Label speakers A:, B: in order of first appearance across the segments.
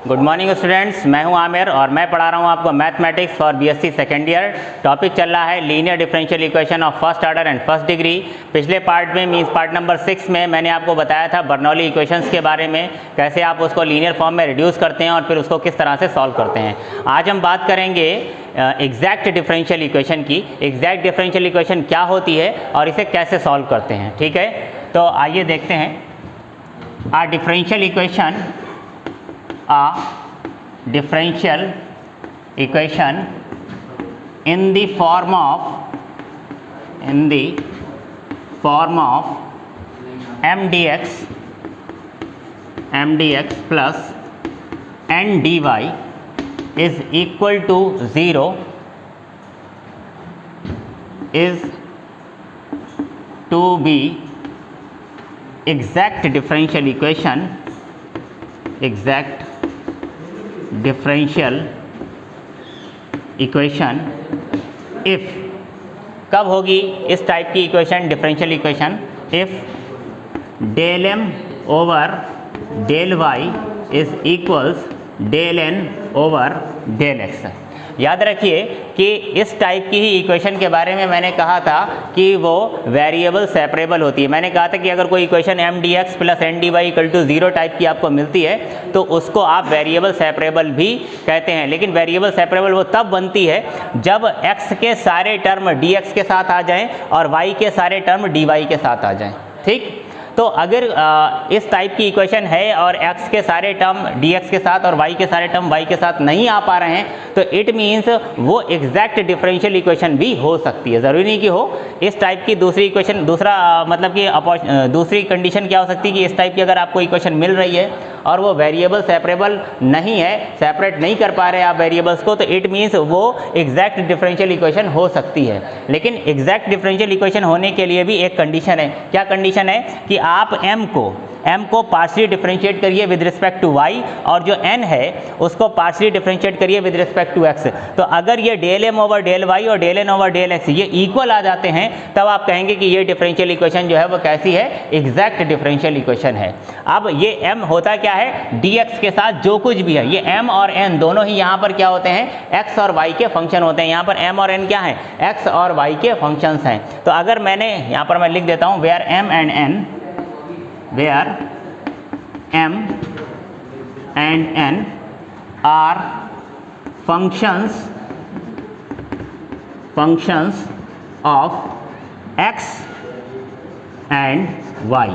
A: Good morning students, मैं हूं आमिर और मैं पढ़ा रहा हूं आपको mathematics for BSc second year. Topic चल रहा है linear differential equation of first order and first degree. पिछले पार्ट में मींस पार्ट नंबर 6 में मैंने आपको बताया था बर्नौली इक्वेशंस के बारे में, कैसे आप उसको लीनियर फॉर्म में रिड्यूस करते हैं और फिर उसको किस तरह से सॉल्व करते हैं। आज हम बात करेंगे एग्जैक्ट डिफरेंशियल इक्वेशन की। एग्जैक्ट डिफरेंशियल इक्वेशन क्या होती है और इसे कैसे सॉल्व करते हैं, ठीक है। तो आइए देखते हैं। A differential equation in the form of mdx plus n dy is equal to 0 is to be exact differential equation if कब होगी इस टाइप की equation differential equation, if del m over del y is equals del n over del x। याद रखिए कि इस type की ही equation के बारे में मैंने कहा था कि वो वेरिएबल सेपरेबल होती है। मैंने कहा था कि अगर कोई equation mdx plus n dy equal to 0 type की आपको मिलती है तो उसको आप वेरिएबल सेपरेबल भी कहते हैं। लेकिन वेरिएबल सेपरेबल वो तब बनती है जब x के सारे टर्म dx के साथ आ जाएं और y के सारे टर्म dy के साथ आ जाएं, ठीक। तो अगर इस टाइप की इक्वेशन है और x के सारे टर्म dx के साथ और y के सारे टर्म y के साथ नहीं आ पा रहे हैं तो इट मीन्स वो एग्जैक्ट डिफरेंशियल इक्वेशन भी हो सकती है। ज़रूरी नहीं कि हो। इस टाइप की दूसरी इक्वेशन, मतलब कि दूसरी कंडीशन क्या हो सकती है कि इस टाइप की अगर आपको इक्वेशन मिल रही है और वो वेरिएबल सेपरेबल नहीं है, सेपरेट नहीं कर पा रहे आप वेरिएबल्स को, तो इट मीन्स वो एग्जैक्ट डिफरेंशियल इक्वेशन हो सकती है। लेकिन एग्जैक्ट डिफरेंशियल इक्वेशन होने के लिए भी एक कंडीशन है। क्या कंडीशन है कि आप m को पार्शियली डिफरेंशिएट करिए विद रिस्पेक्ट टू y और जो n है उसको पार्शियली डिफरेंशिएट करिए विद रिस्पेक्ट टू x। तो अगर ये del m over del y और del n over del x ये इक्वल आ जाते हैं तब आप कहेंगे कि ये डिफरेंशियल इक्वेशन जो है वो कैसी है, एग्जैक्ट डिफरेंशियल इक्वेशन है। अब ये m होता क्या है, dx के साथ जो कुछ भी है, ये m और n दोनों ही यहाँ पर क्या होते हैं, x और y के फंक्शन होते हैं। यहाँ पर m और n क्या है, x और y के फंक्शंस हैं। तो अगर मैंने यहाँ पर मैं लिख देता हूँ where m and n, where m and n are functions of x and y।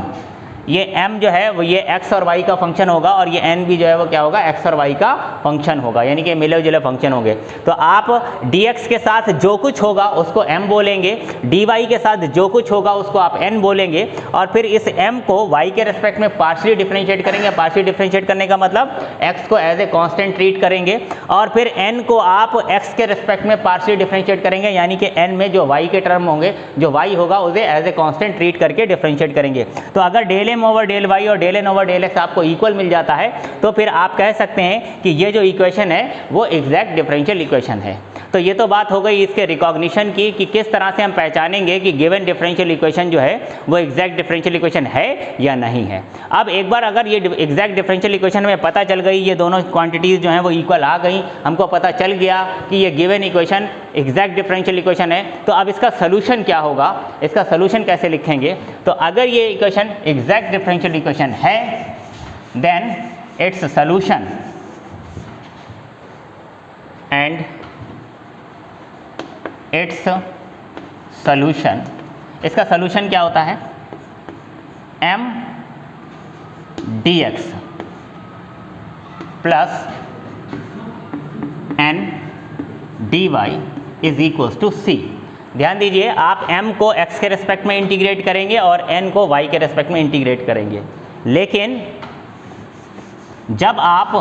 A: ये m जो है वो ये x और y का फंक्शन होगा और ये n भी जो है वो क्या होगा, x और y का फंक्शन होगा, यानी कि मिले जुले फंक्शन होंगे। तो आप dx के साथ जो कुछ होगा उसको m बोलेंगे, dy के साथ जो कुछ होगा उसको आप n बोलेंगे और फिर इस m को y के रेस्पेक्ट में पार्शियली डिफरेंशिएट करेंगे। पार्शियली डिफरेंशिएट करने का मतलब x को एज ए कांस्टेंट ट्रीट करेंगे और फिर n को आप x के रेस्पेक्ट में पार्शियली डिफरेंशिएट करेंगे, यानी कि n में जो y के टर्म होंगे, जो y होगा उसे एज ए कांस्टेंट ट्रीट करके डिफरेंशिएट करेंगे। तो अगर del m over del y और del n over del x आपको इक्वल मिल जाता है तो फिर आप कह सकते हैं कि ये जो इक्वेशन है वो एग्जैक्ट डिफरेंशियल इक्वेशन है। तो ये तो बात हो गई इसके रिकॉग्निशन की कि किस तरह से हम पहचानेंगे कि गिवन डिफरेंशियल इक्वेशन जो है वो एग्जैक्ट डिफरेंशियल इक्वेशन है या नहीं है। अब एक बार अगर ये एग्जैक्ट डिफरेंशियल इक्वेशन में पता चल गई, ये दोनों क्वांटिटीज़ जो हैं वो इक्वल आ गई, हमको पता चल गया कि ये given equation exact differential equation है, तो अब इसका सोल्यूशन क्या होगा, इसका सोल्यूशन कैसे लिखेंगे। तो अगर ये इक्वेशन एग्जैक्ट डिफरेंशियल इक्वेशन है then its solution and its solution, इसका सोल्यूशन क्या होता है, m dx plus n dy is equals to c। ध्यान दीजिए, आप m को x के रेस्पेक्ट में इंटीग्रेट करेंगे और n को y के रेस्पेक्ट में इंटीग्रेट करेंगे, लेकिन जब आप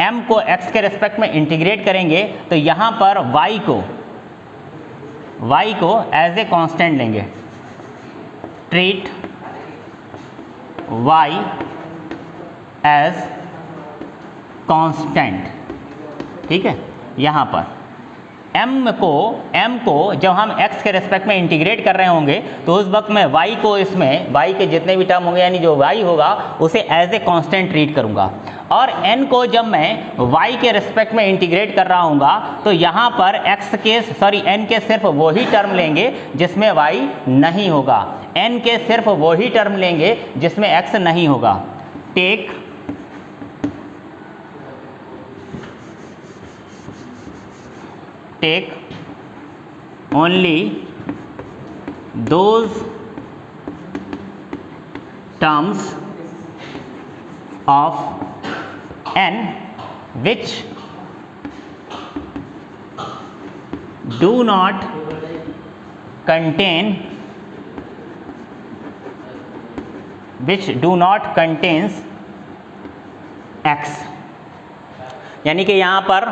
A: m को x के रेस्पेक्ट में इंटीग्रेट करेंगे तो यहाँ पर y को एज ए कांस्टेंट लेंगे। ट्रीट y एज कांस्टेंट, ठीक है। यहाँ पर m को जब हम x के रेस्पेक्ट में इंटीग्रेट कर रहे होंगे तो उस वक्त मैं y को, इसमें y के जितने भी टर्म होंगे यानी जो y होगा उसे एज ए कांस्टेंट ट्रीट करूंगा और n को जब मैं y के रिस्पेक्ट में इंटीग्रेट कर रहा हूँगा तो यहाँ पर n के सिर्फ वही टर्म लेंगे जिसमें y नहीं होगा, n के सिर्फ वही टर्म लेंगे जिसमें x नहीं होगा। Take only those terms of n which do not contains x। यानी कि यहाँ पर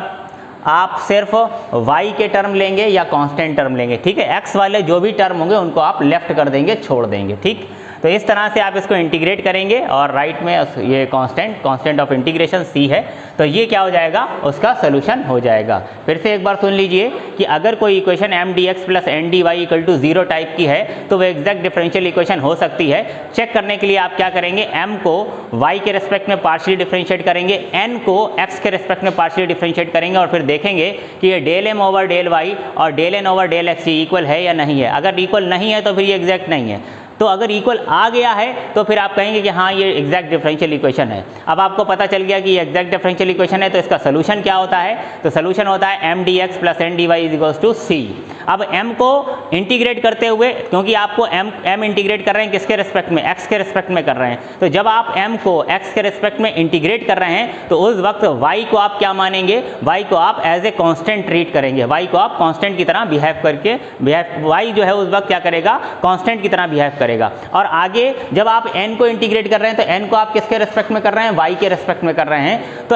A: आप सिर्फ y के टर्म लेंगे या कांस्टेंट टर्म लेंगे, ठीक है। x वाले जो भी टर्म होंगे उनको आप लेफ्ट कर देंगे, छोड़ देंगे, ठीक। तो इस तरह से आप इसको इंटीग्रेट करेंगे और राइट में ये कांस्टेंट ऑफ इंटीग्रेशन c है, तो ये क्या हो जाएगा, उसका सोल्यूशन हो जाएगा। फिर से एक बार सुन लीजिए कि अगर कोई equation m dx plus n dy equal to 0 type की है तो वो एग्जैक्ट डिफरेंशियल इक्वेशन हो सकती है। चेक करने के लिए आप क्या करेंगे, m को y के रेस्पेक्ट में पार्शियली डिफरेंशिएट करेंगे, n को x के रेस्पेक्ट में पार्शियली डिफरेंशिएट करेंगे और फिर देखेंगे कि ये del m over del y और del n over del x equal है या नहीं है। अगर इक्वल नहीं है तो फिर ये एग्जैक्ट नहीं है, तो अगर इक्वल आ गया है तो फिर आप कहेंगे कि हाँ ये एग्जैक्ट डिफरेंशियल इक्वेशन है। अब आपको पता चल गया कि ये एग्जैक्ट डिफरेंशियल इक्वेशन है, तो इसका सोल्यूशन क्या होता है, तो सोल्यूशन होता है m dx plus n dy is equals to c। अब m को इंटीग्रेट करते हुए, क्योंकि आपको m इंटीग्रेट कर रहे हैं किसके रेस्पेक्ट में, x के रेस्पेक्ट में कर रहे हैं, तो जब आप m को x के रेस्पेक्ट में इंटीग्रेट कर रहे हैं तो उस वक्त y को आप क्या मानेंगे, y को आप एज ए कांस्टेंट ट्रीट करेंगे, y को आप कांस्टेंट की तरह बिहेव करके y जो है उस वक्त क्या करेगा, कांस्टेंट की तरह बिहेव करेगा। और आगे जब आप n को इंटीग्रेट कर रहे हैं तो n को आप किसके रेस्पेक्ट में कर रहे हैं, y के रेस्पेक्ट में कर रहे हैं, तो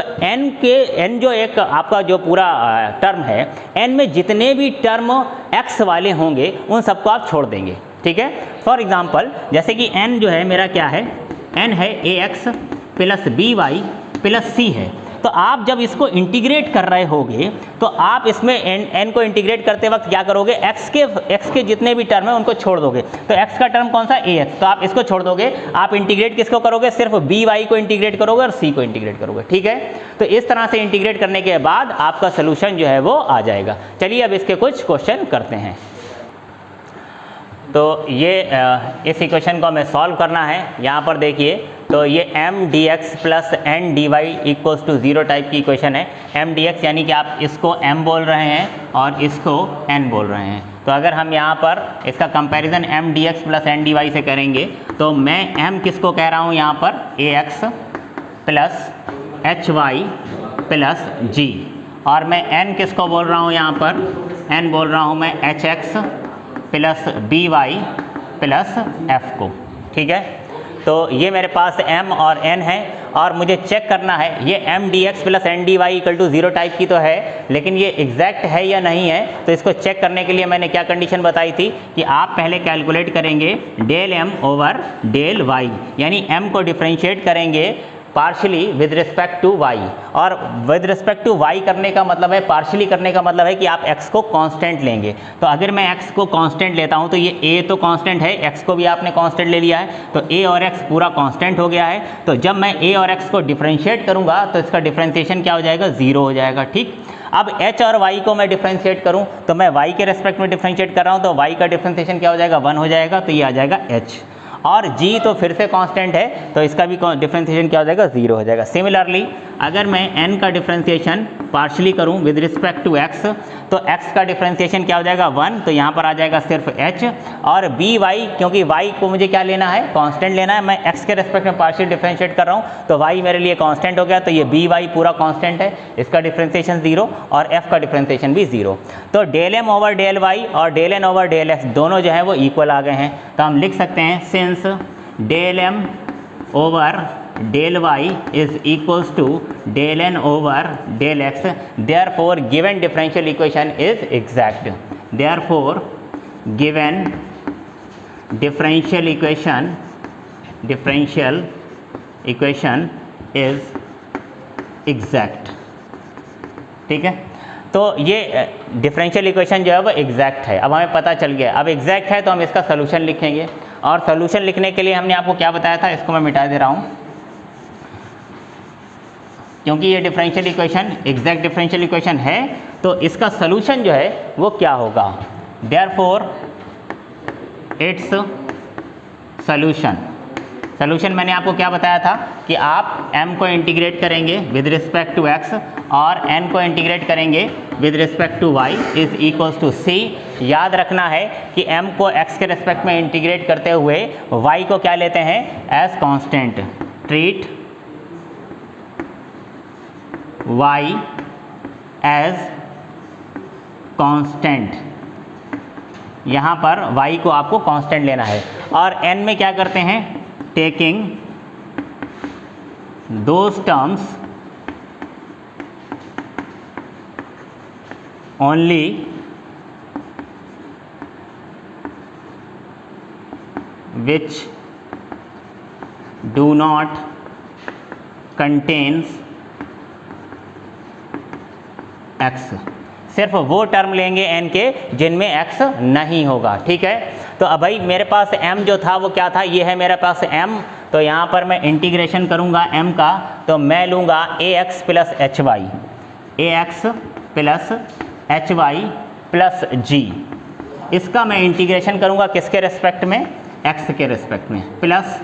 A: n जो एक आपका जो पूरा टर्म है, n में जितने भी टर्म x वाले होंगे उन सबको आप छोड़ देंगे, ठीक है। फॉर एग्जांपल जैसे कि n जो है मेरा क्या है, n है ax plus by plus c है, तो आप जब इसको इंटीग्रेट कर रहे होगे तो आप इसमें n को इंटीग्रेट करते वक्त क्या करोगे, x के जितने भी टर्म है उनको छोड़ दोगे। तो x का टर्म कौन सा, ax, तो आप इसको छोड़ दोगे, आप इंटीग्रेट किसको करोगे, सिर्फ by को इंटीग्रेट करोगे और c को इंटीग्रेट करोगे, ठीक है। तो इस तरह से इंटीग्रेट करने के बाद आपका सोल्यूशन जो है वो आ जाएगा। चलिए अब इसके कुछ क्वेश्चन करते हैं। तो ये इस इक्वेशन को हमें सॉल्व करना है। यहाँ पर देखिए, तो ये m dx plus n dy equals to 0 type की इक्वेशन है। m dx यानी कि आप इसको m बोल रहे हैं और इसको n बोल रहे हैं। तो अगर हम यहाँ पर इसका comparison m dx plus n dy से करेंगे तो मैं m किसको कह रहा हूँ यहाँ पर, ax plus hy plus g, और मैं n किसको बोल रहा हूँ यहाँ पर, n बोल रहा हूँ मैं hx plus by plus f को, ठीक है। तो ये मेरे पास m और n है और मुझे चेक करना है ये m dx plus n dy equal to 0 type की तो है, लेकिन ये एग्जैक्ट है या नहीं है। तो इसको चेक करने के लिए मैंने क्या कंडीशन बताई थी कि आप पहले कैलकुलेट करेंगे del m over del y, यानी m को डिफरेंशिएट करेंगे partially with respect to y, और विद रिस्पेक्ट टू y करने का मतलब है, पार्शली करने का मतलब है कि आप x को कांस्टेंट लेंगे। तो अगर मैं x को कांस्टेंट लेता हूं तो ये a तो कांस्टेंट है, x को भी आपने कांस्टेंट ले लिया है, तो a और x पूरा कांस्टेंट हो गया है। तो जब मैं a और x को डिफरेंशिएट करूंगा तो इसका डिफरेंशिएशन क्या हो जाएगा, 0 हो जाएगा, ठीक। अब h और y को मैं डिफरेंशिएट करूं तो मैं y के रेस्पेक्ट में डिफरेंशिएट कर रहा हूं, तो y का डिफरेंशिएशन क्या हो जाएगा, 1 हो जाएगा, तो ये आ जाएगा h। और g तो फिर से कांस्टेंट है तो इसका भी डिफरेंशिएशन क्या हो जाएगा, 0 हो जाएगा। सिमिलरली अगर मैं n का डिफरेंशिएशन पार्शली करूं विद रिस्पेक्ट टू x तो x का डिफरेंशिएशन क्या हो जाएगा, 1, तो यहाँ पर आ जाएगा सिर्फ h, और by क्योंकि y को मुझे क्या लेना है, कांस्टेंट लेना है, मैं x के रेस्पेक्ट में पार्शियल डिफरेंशिएट कर रहा हूँ तो y मेरे लिए कांस्टेंट हो गया, तो ये by पूरा कांस्टेंट है, इसका डिफरेंशिएशन 0 और f का डिफरेंशिएशन भी 0। तो del m over del y और del n over del x दोनों जो है वो इक्वल आ गए हैं। तो हम लिख सकते हैं since del m over del y is equals to del n over del x, therefore given differential equation is exact, therefore given differential equation is exact, ठीक है। तो ये डिफरेंशियल इक्वेशन जो है वो एग्जैक्ट है, अब हमें पता चल गया। अब एग्जैक्ट है तो हम इसका सोल्यूशन लिखेंगे, और सोल्यूशन लिखने के लिए हमने आपको क्या बताया था, इसको मैं मिटा दे रहा हूँ। क्योंकि ये differential equation exact differential equation है, तो इसका सोल्यूशन जो है वो क्या होगा, देयरफॉर इट्स सोल्यूशन मैंने आपको क्या बताया था कि आप m को इंटीग्रेट करेंगे विद रिस्पेक्ट टू x और n को इंटीग्रेट करेंगे with respect to y is equals to c। याद रखना है कि m को x के रिस्पेक्ट में इंटीग्रेट करते हुए y को क्या लेते हैं, as constant. Treat y as constant, यहाँ पर y को आपको कांस्टेंट लेना है। और n में क्या करते हैं, taking those terms only which do not contains x, सिर्फ वो टर्म लेंगे n के जिनमें x नहीं होगा। ठीक है, तो अब भाई मेरे पास m जो था वो क्या था, ये है मेरे पास m, तो यहाँ पर मैं इंटीग्रेशन करूँगा m का, तो मैं लूँगा ax plus h y, ax plus h y plus g। इसका मैं इंटीग्रेशन करूँगा किसके रेस्पेक्ट में, x के रेस्पेक्ट में, प्लस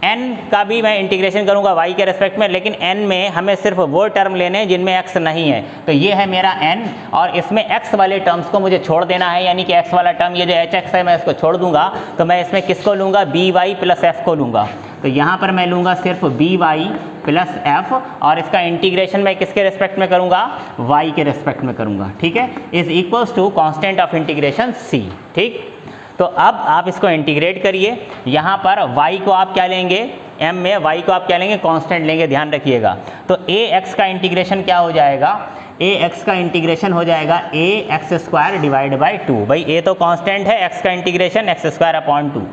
A: n का भी मैं इंटीग्रेशन करूंगा y के रेस्पेक्ट में, लेकिन n में हमें सिर्फ वो टर्म लेने हैं जिनमें x नहीं है, तो ये है मेरा n और इसमें x वाले टर्म्स को मुझे छोड़ देना है, यानी कि x वाला टर्म ये जो hx है मैं इसको छोड़ दूंगा, तो मैं इसमें किसको लूँगा, by प्लस f को लूँगा। तो यहाँ पर मैं लूँगा सिर्फ by प्लस f और इसका इंटीग्रेशन मैं किसके रेस्पेक्ट में करूँगा, y के रेस्पेक्ट में करूँगा। ठीक है, is equals to constant of integration c। ठीक, तो अब आप इसको इंटीग्रेट करिए, यहाँ पर y को आप क्या लेंगे, m में y को आप क्या लेंगे, कांस्टेंट लेंगे, ध्यान रखिएगा। तो ax का इंटीग्रेशन क्या हो जाएगा, ax का इंटीग्रेशन हो जाएगा ax स्क्वायर डिवाइड बाई 2। भाई a तो कांस्टेंट है, x का integration x square upon 2,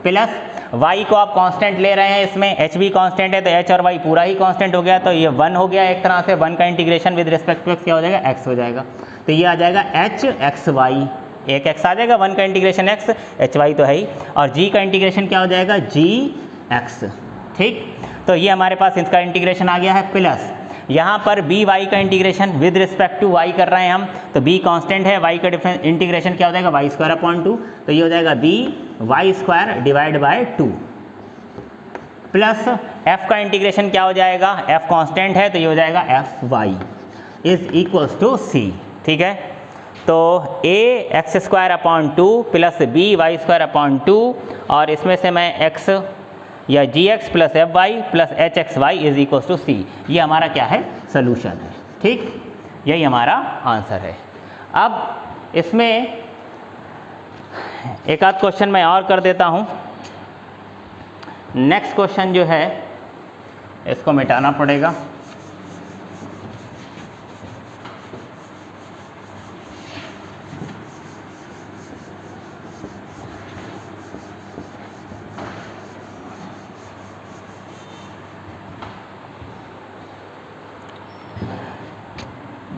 A: plus y को आप कांस्टेंट ले रहे हैं, इसमें h भी कांस्टेंट है, तो h और y पूरा ही कांस्टेंट हो गया, तो ये 1 हो गया एक तरह से, 1 का integration with respect to x क्या हो जाएगा, x हो जाएगा। तो ये आ जाएगा h x y, एक x आ जाएगा, 1 का इंटीग्रेशन x, एच वाई तो है ही, और g का इंटीग्रेशन क्या हो जाएगा, जी एक्स। ठीक, तो ये हमारे पास इसका इंटीग्रेशन आ गया है, प्लस यहाँ पर बी वाई का integration with respect to y कर रहे हैं हम, तो b कांस्टेंट है, y का इंटीग्रेशन क्या हो जाएगा, वाई स्क्वायर अपॉन 2, तो ये हो जाएगा b y square divide by 2, plus f का इंटीग्रेशन क्या हो जाएगा, f कांस्टेंट है, तो ये हो जाएगा F Y is equals to c। ठीक है, तो a X square upon 2 plus B Y square upon 2, और इसमें से मैं x या G X plus F Y plus H X Y is equals to C, ये हमारा क्या है, सोल्यूशन है। ठीक, यही हमारा आंसर है। अब इसमें एक आध क्वेश्चन मैं और कर देता हूँ। नेक्स्ट क्वेश्चन जो है इसको मिटाना पड़ेगा,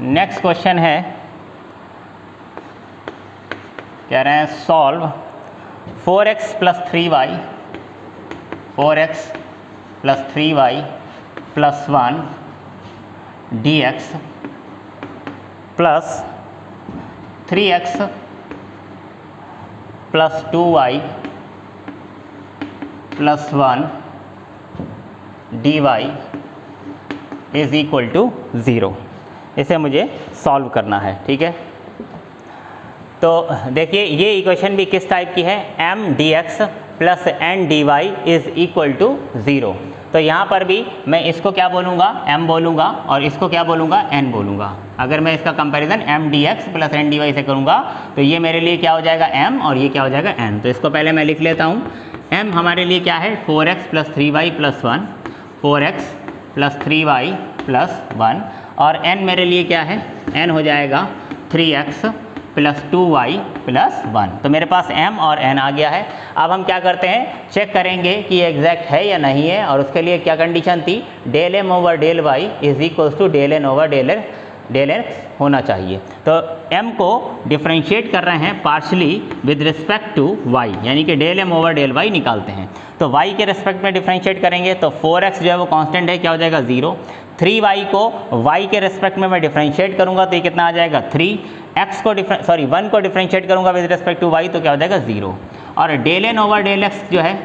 A: नेक्स्ट क्वेश्चन है, कह रहे हैं solve 4x plus 3y, 4x plus 3y plus 1 dx plus 3x plus 2y plus 1 dy is equal to 0। इसे मुझे सॉल्व करना है। ठीक है, तो देखिए ये इक्वेशन भी किस टाइप की है, m dx plus n dy is equal to 0। तो यहाँ पर भी मैं इसको क्या बोलूँगा, m बोलूँगा, और इसको क्या बोलूँगा, n बोलूँगा। अगर मैं इसका comparison m dx plus n dy से करूँगा तो ये मेरे लिए क्या हो जाएगा, m, और ये क्या हो जाएगा, n। तो इसको पहले मैं लिख लेता हूँ। m हमारे लिए क्या है, 4x plus 3y plus 1, 4x plus 3y plus 1, और n मेरे लिए क्या है, n हो जाएगा 3x प्लस 2y प्लस 1। तो मेरे पास m और n आ गया है। अब हम क्या करते हैं, चेक करेंगे कि ये एग्जैक्ट है या नहीं है, और उसके लिए क्या कंडीशन थी, del m over del y is equals to del n over del x होना चाहिए। तो m को डिफ्रेंशिएट कर रहे हैं partially with respect to y, यानी कि del m over del y निकालते हैं। तो y के रिस्पेक्ट में डिफ्रेंशिएट करेंगे तो 4x जो है वो कांस्टेंट है, क्या हो जाएगा 0, 3y को y के रेस्पेक्ट में मैं डिफ्रेंशिएट करूंगा तो ये कितना आ जाएगा 3x को 1 को डिफ्रेंशिएट करूंगा विद रिस्पेक्ट टू y तो क्या हो जाएगा 0। और del n over del x जो है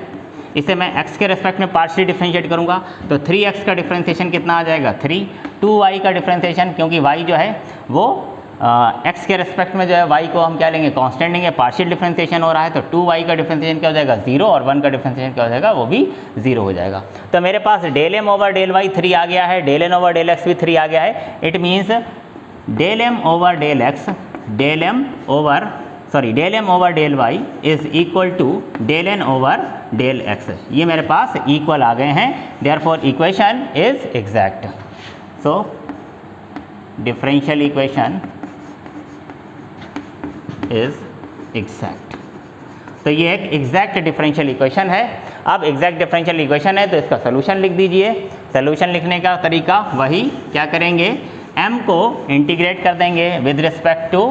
A: इसे मैं x के रेस्पेक्ट में पार्शियली डिफ्रेंशिएट करूंगा तो 3x का डिफ्रेंशिएशन कितना आ जाएगा 3, 2y का डिफ्रेंशिएशन क्योंकि y जो है वो x के रेस्पेक्ट में जो है y को हम क्या लेंगे कांस्टेंट लेंगे, पार्शियल डिफ्रेंशिएशन हो रहा है तो 2y का डिफ्रेंशिएशन क्या हो जाएगा 0 और 1 का डिफ्रेंशिएशन क्या हो जाएगा वो भी 0 हो जाएगा। तो मेरे पास del m over del y 3 आ गया है, del n over del x भी 3 आ गया है। It means del m over del x del m over del y is equal to del n over del x। ये मेरे पास इक्वल आ गए हैं, therefore equation is exact. So differential equation is exact. तो ये एक एग्जैक्ट डिफरेंशियल इक्वेशन है। अब एग्जैक्ट डिफरेंशियल इक्वेशन है तो इसका सोल्यूशन लिख दीजिए। सोल्यूशन लिखने का तरीका वही क्या करेंगे, m को इंटीग्रेट कर देंगे विद रिस्पेक्ट टू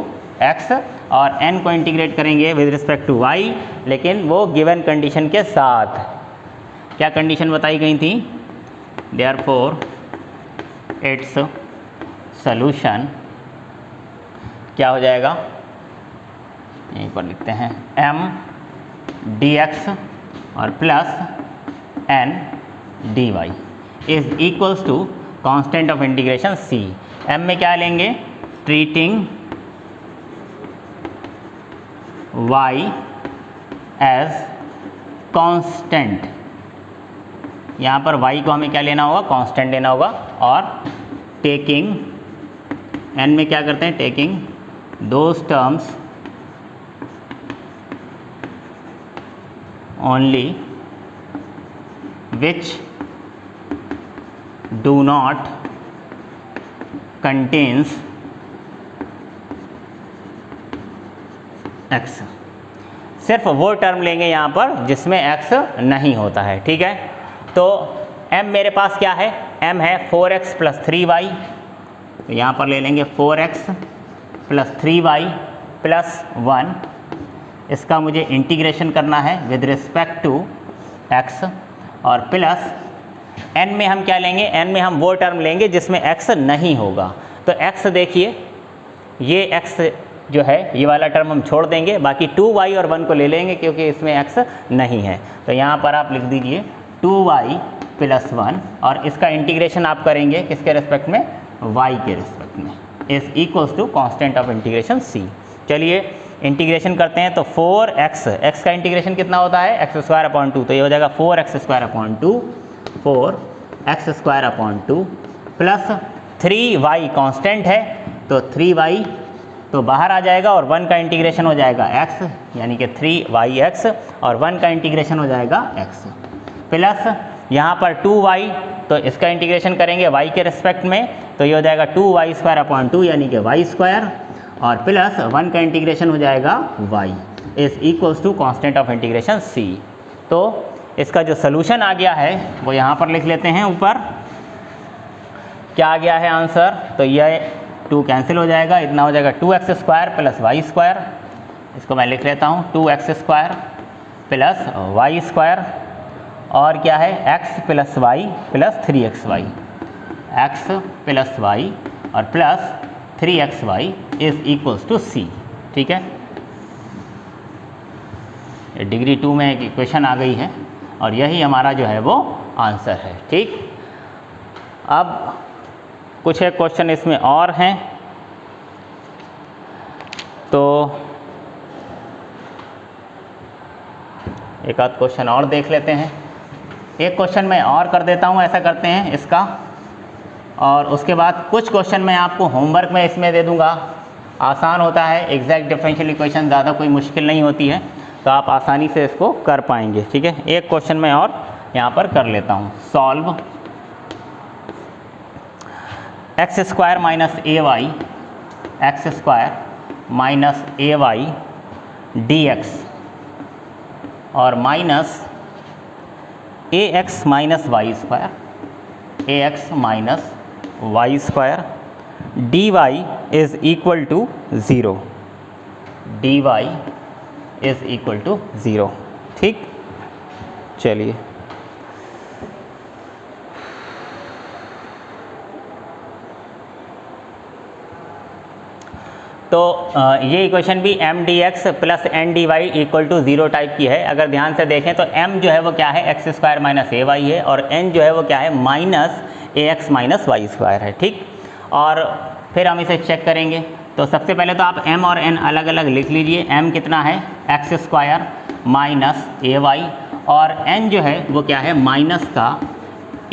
A: x और n को इंटीग्रेट करेंगे विद रिस्पेक्ट टू y, लेकिन वो गिवन कंडीशन के साथ। क्या कंडीशन बताई गई थी, देयरफॉर इट्स सोल्यूशन क्या हो जाएगा, यहीं पर लिखते हैं m dx और plus n dy is equals to constant of integration c। m में क्या लेंगे, ट्रीटिंग y एज कांस्टेंट, यहाँ पर y को हमें क्या लेना होगा, कांस्टेंट लेना होगा। और टेकिंग n में क्या करते हैं, taking those terms only which do not contains x। सिर्फ वो टर्म लेंगे यहाँ पर जिसमें x नहीं होता है, ठीक है। तो m मेरे पास क्या है, m है 4x प्लस 3y, तो यहाँ पर ले लेंगे 4x प्लस 3y प्लस 1। इसका मुझे इंटीग्रेशन करना है विद रिस्पेक्ट टू x और प्लस n में हम क्या लेंगे, n में हम वो टर्म लेंगे जिसमें x नहीं होगा। तो x देखिए, ये x जो है ये वाला टर्म हम छोड़ देंगे, बाकी 2y और 1 को ले लेंगे क्योंकि इसमें x नहीं है। तो यहाँ पर आप लिख दीजिए 2y प्लस 1 और इसका इंटीग्रेशन आप करेंगे किसके रेस्पेक्ट में, y के रेस्पेक्ट में, is equals to constant of integration c। चलिए इंटीग्रेशन करते हैं तो 4x, x का इंटीग्रेशन कितना होता है x स्क्वायर अपॉन 2, तो ये हो जाएगा 4x square upon 2, 4x square upon 2 plus 3y constant है तो 3y तो बाहर आ जाएगा और 1 का इंटीग्रेशन हो जाएगा x, यानी कि 3yx और 1 का इंटीग्रेशन हो जाएगा x प्लस यहाँ पर 2y, तो इसका इंटीग्रेशन करेंगे y के रेस्पेक्ट में तो ये हो जाएगा 2y स्क्वायर अपॉन 2 यानी कि y स्क्वायर और प्लस 1 का इंटीग्रेशन हो जाएगा y is equals to constant of integration c। तो इसका जो सोल्यूशन आ गया है वो यहाँ पर लिख लेते हैं। ऊपर क्या आ गया है आंसर, तो ये 2 कैंसिल हो जाएगा, इतना हो जाएगा 2x square plus y square. इसको मैं लिख लेता हूँ 2x square plus y square और क्या है x plus y plus 3xy, x plus y और plus 3xy is equals to c, ठीक है। डिग्री 2 में एक इक्वेशन आ गई है और यही हमारा जो है वो आंसर है, ठीक। अब कुछ एक क्वेश्चन इसमें और हैं, तो एक आध क्वेश्चन और देख लेते हैं। एक क्वेश्चन मैं और कर देता हूँ, ऐसा करते हैं इसका, और उसके बाद कुछ क्वेश्चन मैं आपको होमवर्क में इसमें दे दूंगा। आसान होता है, एग्जैक्ट डिफरेंशियल इक्वेशन ज़्यादा कोई मुश्किल नहीं होती है, तो आप आसानी से इसको कर पाएंगे, ठीक है। एक क्वेश्चन मैं और यहाँ पर कर लेता हूँ, solve x square minus a y, x square minus a y D x और minus a x minus Y square, a x minus Y square d Y is equal to 0, d Y is equal to 0, ठीक। चलिए तो ये equation भी m D x plus N D y equal to 0 type की है। अगर ध्यान से देखें तो m जो है वो क्या है x square minus a y है, और n जो है वो क्या है minus a x minus Y square है, ठीक। और फिर हम इसे चेक करेंगे। तो सबसे पहले तो आप m और n अलग अलग लिख लीजिए। m कितना है x square minus a Y, और n जो है वो क्या है माइनस का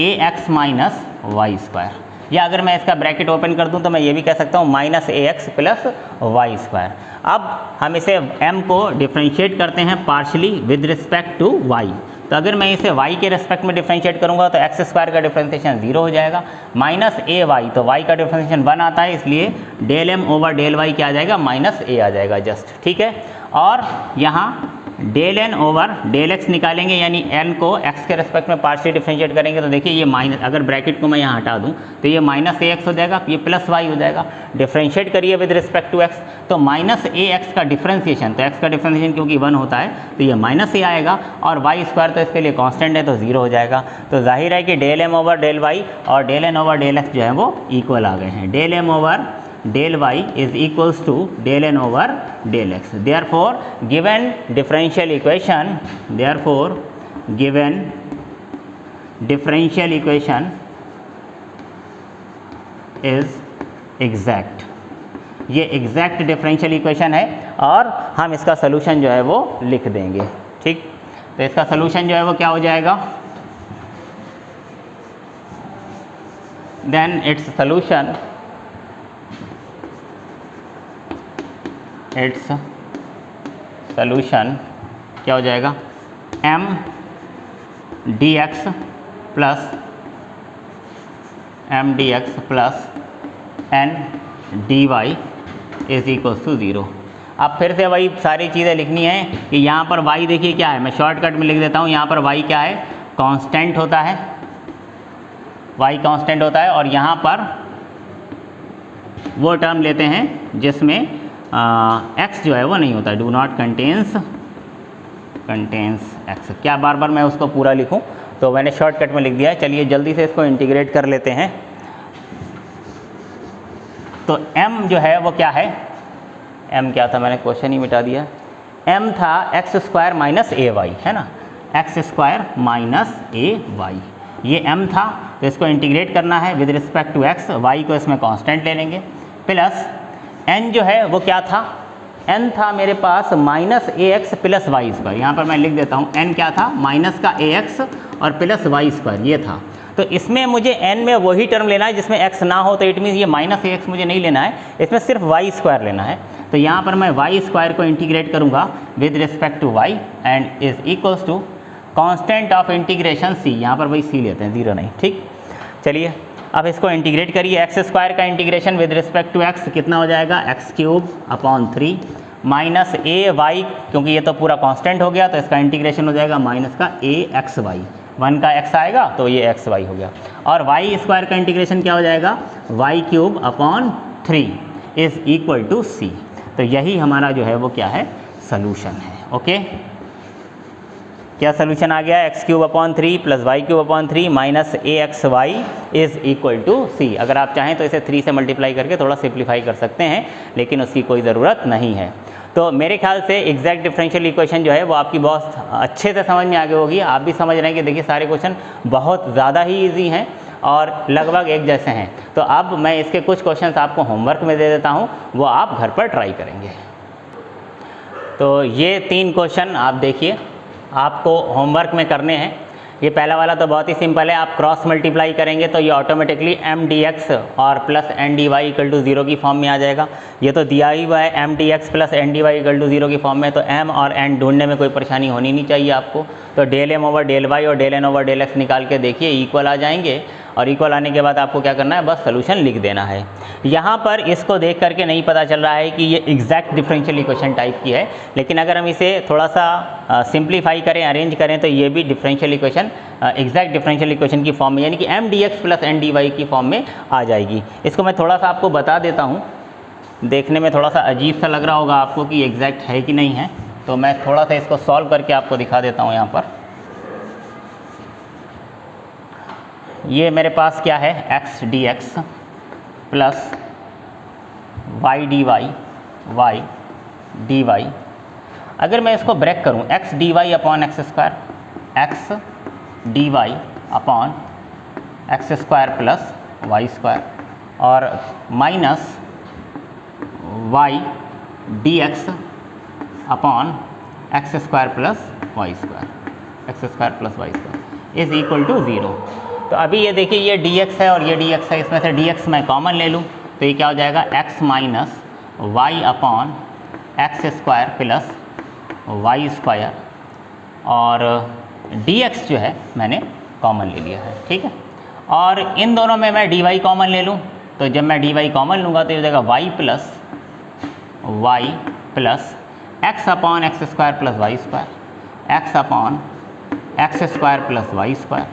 A: ए एक्स माइनस वाई स्क्वायर, या अगर मैं इसका ब्रैकेट ओपन कर दूं तो मैं ये भी कह सकता हूँ minus a x plus Y square. अब हम इसे m को डिफ्रेंशिएट करते हैं partially with respect to y। तो अगर मैं इसे y के रिस्पेक्ट में डिफ्रेंशिएट करूंगा तो एक्स स्क्वायर का डिफ्रेंशिएशन 0 हो जाएगा, माइनस ए वाई, तो y का डिफ्रेंशिएशन 1 आता है, इसलिए del m over del y क्या आ जाएगा माइनस a आ जाएगा जस्ट, ठीक है। और यहाँ del n over del x निकालेंगे, यानी n को x के रेस्पेक्ट में पार्शियल डिफरेंशिएट करेंगे। तो देखिए ये माइनस, अगर ब्रैकेट को मैं यहाँ हटा दूँ तो ये माइनस ए एक्स हो जाएगा, ये प्लस वाई हो जाएगा। डिफरेंशिएट करिए विद रिस्पेक्ट टू x, तो माइनस ए एक्स का डिफरेंशिएशन, तो x का डिफरेंशिएशन क्योंकि 1 होता है तो ये माइनस ए आएगा, और वाई स्क्वायर तो इसके लिए कांस्टेंट है तो 0 हो जाएगा। तो जाहिर है कि del m over del y और del n over del x जो है वो इक्वल आ गए हैं। Del m over del y is equals to del n over del x. Therefore given differential equation is exact. ये एग्जैक्ट डिफरेंशियल इक्वेशन है, और हम इसका सोल्यूशन जो है वो लिख देंगे, ठीक। तो इसका सोल्यूशन जो है वो क्या हो जाएगा, देन इट्स सोल्यूशन क्या हो जाएगा, m dx plus n dy is equals to 0। अब फिर से वही सारी चीज़ें लिखनी है कि यहाँ पर y देखिए क्या है, मैं शॉर्टकट में लिख देता हूँ। यहाँ पर y क्या है, कांस्टेंट होता है, y कांस्टेंट होता है, और यहाँ पर वो टर्म लेते हैं जिसमें x जो है वो नहीं होता है, डू नॉट कंटेन्स x। क्या बार बार मैं उसको पूरा लिखूं, तो मैंने शॉर्टकट में लिख दिया है। चलिए जल्दी से इसको इंटीग्रेट कर लेते हैं। तो m जो है वो क्या है, m क्या था, मैंने क्वेश्चन ही मिटा दिया। m था x square minus a y, है ना, x square minus a y, ये m था। तो इसको इंटीग्रेट करना है with respect to x, y को इसमें कांस्टेंट ले लेंगे, प्लस n जो है वो क्या था, n था मेरे पास minus a x plus Y square. यहाँ पर मैं लिख देता हूँ n क्या था, माइनस का ए एक्स और प्लस वाई स्क्वायर, ये था। तो इसमें मुझे n में वही टर्म लेना है जिसमें x ना हो, तो इट मीन्स ये माइनस ए एक्स मुझे नहीं लेना है, इसमें सिर्फ वाई स्क्वायर लेना है। तो यहाँ पर मैं वाई स्क्वायर को इंटीग्रेट करूँगा with respect to y, and is equals to constant of integration c, यहाँ पर वही c लेते हैं, 0 नहीं, ठीक। चलिए अब इसको इंटीग्रेट करिए। एक्स स्क्वायर का integration with respect to x कितना हो जाएगा, x³ माइनस ए वाई, क्योंकि ये तो पूरा कांस्टेंट हो गया तो इसका इंटीग्रेशन हो जाएगा माइनस का ए एक्स वाई, 1 का x आएगा तो ये एक्स वाई हो गया। और वाई स्क्वायर का इंटीग्रेशन क्या हो जाएगा, y³ is equal to c। तो यही हमारा जो है वो क्या है, सोल्यूशन है। ओके, क्या सोल्यूशन आ गया, x³ plus y³ minus a x Y is equal to c। अगर आप चाहें तो इसे 3 से मल्टीप्लाई करके थोड़ा सिंप्लीफाई कर सकते हैं, लेकिन उसकी कोई ज़रूरत नहीं है। तो मेरे ख्याल से एग्जैक्ट डिफरेंशियल इक्वेशन जो है वो आपकी बहुत अच्छे से समझ में आ गई होगी। आप भी समझ रहे हैं कि देखिए सारे क्वेश्चन बहुत ज़्यादा ही ईजी हैं और लगभग एक जैसे हैं। तो अब मैं इसके कुछ क्वेश्चंस आपको होमवर्क में दे देता हूँ, वो आप घर पर ट्राई करेंगे। तो ये 3 क्वेश्चन आप देखिए, आपको होमवर्क में करने हैं। ये पहला वाला तो बहुत ही सिंपल है, आप क्रॉस मल्टीप्लाई करेंगे तो ये ऑटोमेटिकली m dx और plus n dy equal to 0 की फॉर्म में आ जाएगा। ये तो दिया ही हुआ है m dx plus n dy equal to 0 की फॉर्म में, तो m और n ढूंढने में कोई परेशानी होनी नहीं चाहिए आपको। तो del m over del y और del n over del x निकाल के देखिए, इक्वल आ जाएंगे, और इक्वल आने के बाद आपको क्या करना है, बस सोल्यूशन लिख देना है। यहाँ पर इसको देख करके नहीं पता चल रहा है कि ये एग्जैक्ट डिफरेंशियल इक्वेशन टाइप की है, लेकिन अगर हम इसे थोड़ा सा सिंप्लीफाई करें, अरेंज करें, तो ये भी differential equation exact differential equation की फॉर्म में, यानी कि m dx plus n dy की फॉर्म में आ जाएगी। इसको मैं थोड़ा सा आपको बता देता हूँ, देखने में थोड़ा सा अजीब सा लग रहा होगा आपको कि एग्जैक्ट है कि नहीं है, तो मैं थोड़ा सा इसको सॉल्व करके आपको दिखा देता हूँ। यहाँ पर ये मेरे पास क्या है, x dx प्लस y dy Y D Y, अगर मैं इसको ब्रेक करूं X D Y upon x square, X D Y upon x square plus Y square, और minus Y D X upon x square plus Y square, X square plus Y square is equal to 0। तो अभी ये देखिए ये dx है और ये dx है, इसमें से dx मैं कॉमन ले लूँ तो ये क्या हो जाएगा x minus y upon x square plus Y square, और dx जो है मैंने कॉमन ले लिया है, ठीक है। और इन दोनों में मैं dy कॉमन ले लूँ, तो जब मैं dy कॉमन लूँगा तो ये हो जाएगा y plus y plus x upon x square plus Y square, x upon x square plus Y square,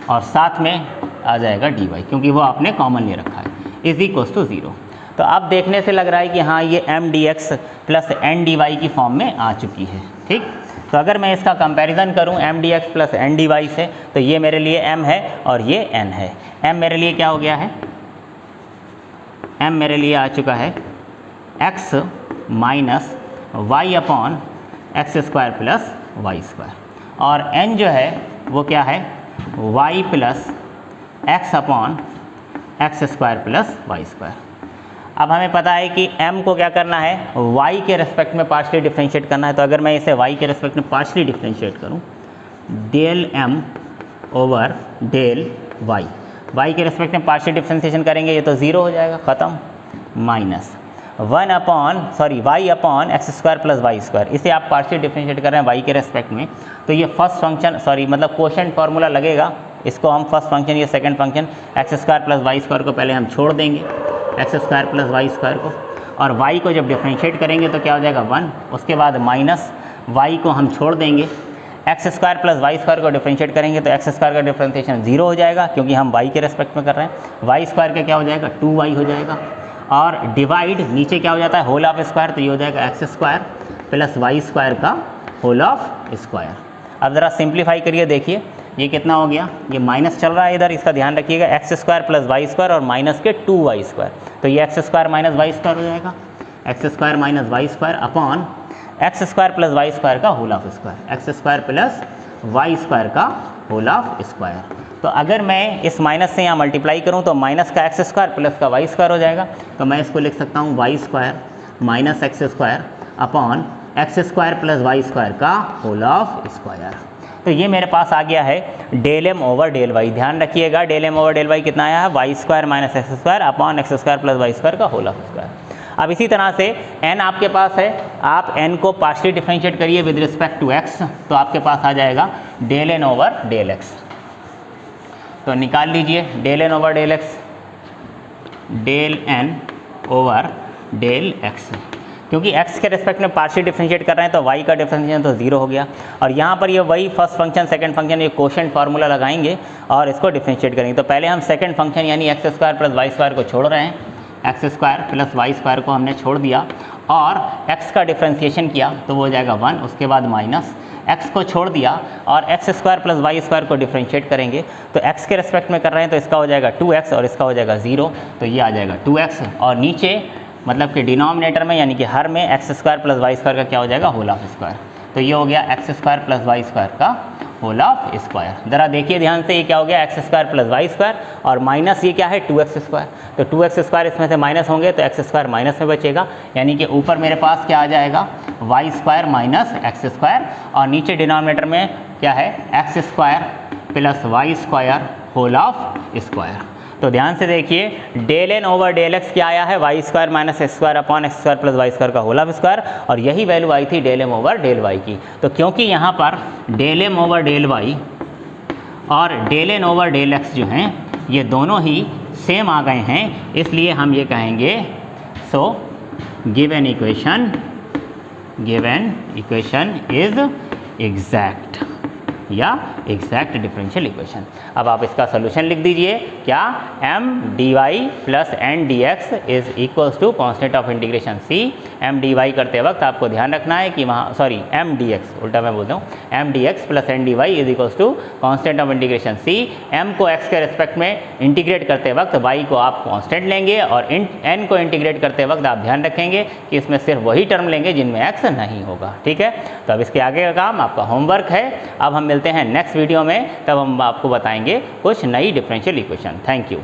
A: और साथ में आ जाएगा डी वाई क्योंकि वो आपने कॉमन ले रखा है, इज इक्वल्स टू 0। तो अब देखने से लग रहा है कि हाँ ये m D x plus N D y की फॉर्म में आ चुकी है, ठीक। तो अगर मैं इसका कंपैरिजन करूं m D x plus N D y से, तो ये मेरे लिए m है और ये n है। m मेरे लिए क्या हो गया है, m मेरे लिए आ चुका है x minus y upon x square plus Y square, और n जो है वो क्या है y plus x upon x square plus Y square. अब हमें पता है कि m को क्या करना है, y के रेस्पेक्ट में पार्शली डिफ्रेंशिएट करना है। तो अगर मैं इसे y के रेस्पेक्ट में पार्शली डिफ्रेंशिएट करूं, del m over del y के रेस्पेक्ट में पार्शली डिफ्रेंशिएशन करेंगे ये तो 0 हो जाएगा, ख़त्म, minus y upon x square plus Y square. इसे आप पार्शियल डिफरेंशिएट कर रहे हैं y के रेस्पेक्ट में, तो ये फर्स्ट फंक्शन मतलब क्वोशंट फार्मूला लगेगा, इसको हम फर्स्ट फंक्शन ये second function x square plus Y square को पहले हम छोड़ देंगे, x square plus Y square को, और y को जब डिफरेंशिएट करेंगे तो क्या हो जाएगा 1, उसके बाद माइनस y को हम छोड़ देंगे, x square plus Y square को डिफरेंशिएट करेंगे तो एक्स स्क्वायर का डिफरेंशिएशन 0 हो जाएगा क्योंकि हम y के रेस्पेक्ट में कर रहे हैं, वाई स्क्वायर का क्या हो जाएगा 2y हो जाएगा, और डिवाइड नीचे क्या हो जाता है होल ऑफ स्क्वायर, तो ये हो जाएगा x square plus Y square का होल ऑफ स्क्वायर। अब ज़रा सिंप्लीफाई करिए, देखिए ये कितना हो गया, ये माइनस चल रहा है इधर, इसका ध्यान रखिएगा, X square plus Y square और माइनस के 2y स्क्वायर, तो ये X square minus Y square हो जाएगा, x square minus Y square upon x square plus Y square का whole of square, X square plus Y square का whole of square. तो अगर मैं इस माइनस से यहाँ मल्टीप्लाई करूँ तो माइनस का एक्स स्क्वायर प्लस का वाई स्क्वायर हो जाएगा, तो मैं इसको लिख सकता हूँ y square minus x square upon x square plus Y square का होल ऑफ स्क्वायर। तो ये मेरे पास आ गया है del m over del y. ध्यान रखिएगा del m over del y कितना आया है, y square minus x square upon x square plus Y square का होल ऑफ स्क्वायर। अब इसी तरह से n आपके पास है, आप n को पार्शियली डिफरेंशिएट करिए विद रिस्पेक्ट टू x, तो आपके पास आ जाएगा del n over del x। तो निकाल लीजिए del n over del x, del n over del x, क्योंकि x के रेस्पेक्ट में पार्शियल डिफरेंशिएट कर रहे हैं तो y का डिफरेंशिएशन तो 0 हो गया, और यहाँ पर ये वही फर्स्ट फंक्शन सेकंड फंक्शन ये क्वोशंट फार्मूला लगाएंगे और इसको डिफरेंशिएट करेंगे। तो पहले हम सेकंड फंक्शन यानी x square plus Y square को छोड़ रहे हैं, x square plus Y square को हमने छोड़ दिया और x का डिफरेंशिएशन किया तो वो हो जाएगा 1, उसके बाद माइनस x को छोड़ दिया और x square plus Y square को डिफरेंशिएट करेंगे तो x के रेस्पेक्ट में कर रहे हैं तो इसका हो जाएगा 2x और इसका हो जाएगा 0, तो ये आ जाएगा 2x, और नीचे मतलब कि डिनोमिनेटर में यानी कि हर में x square plus Y square का क्या हो जाएगा होल ऑफ स्क्वायर, तो ये हो गया x square plus Y square का होल ऑफ स्क्वायर। ज़रा देखिए ध्यान से, ये क्या हो गया x square plus Y square और माइनस ये क्या है 2x स्क्वायर, तो 2x स्क्वायर इसमें से माइनस होंगे तो एक्स स्क्वायर माइनस में बचेगा, यानी कि ऊपर मेरे पास क्या आ जाएगा y square minus x square, और नीचे डिनोमिनेटर में क्या है x square plus Y square whole of square. तो ध्यान से देखिए del N over del x क्या आया है y square minus x square upon x square plus Y square का होल ऑफ स्क्वायर, और यही वैल्यू आई थी del m over del y की। तो क्योंकि यहाँ पर del m over del Y और del N over del X जो हैं ये दोनों ही सेम आ गए हैं, इसलिए हम ये कहेंगे so given equation is exact. या एग्जैक्ट डिफरेंशियल इक्वेशन। अब आप इसका सोल्यूशन लिख दीजिए, क्या M D Y plus N D X is equals to constant of integration C. M D Y करते वक्त आपको ध्यान रखना है कि वहाँ सॉरी एम डी एक्स उल्टा मैं बोलता हूँ, M D x plus N D Y is equals to constant of integration C. M को एक्स के रिस्पेक्ट में इंटीग्रेट करते वक्त वाई को आप कॉन्स्टेंट लेंगे और एन को इंटीग्रेट करते वक्त आप ध्यान रखेंगे कि इसमें सिर्फ वही टर्म लेंगे जिनमें एक्स नहीं होगा। ठीक है, तो अब इसके आगे का काम आपका होमवर्क है। अब हम मिलते हैं नेक्स्ट वीडियो में, तब हम आपको बताएंगे कुछ नई डिफरेंशियल इक्वेशन। Thank you.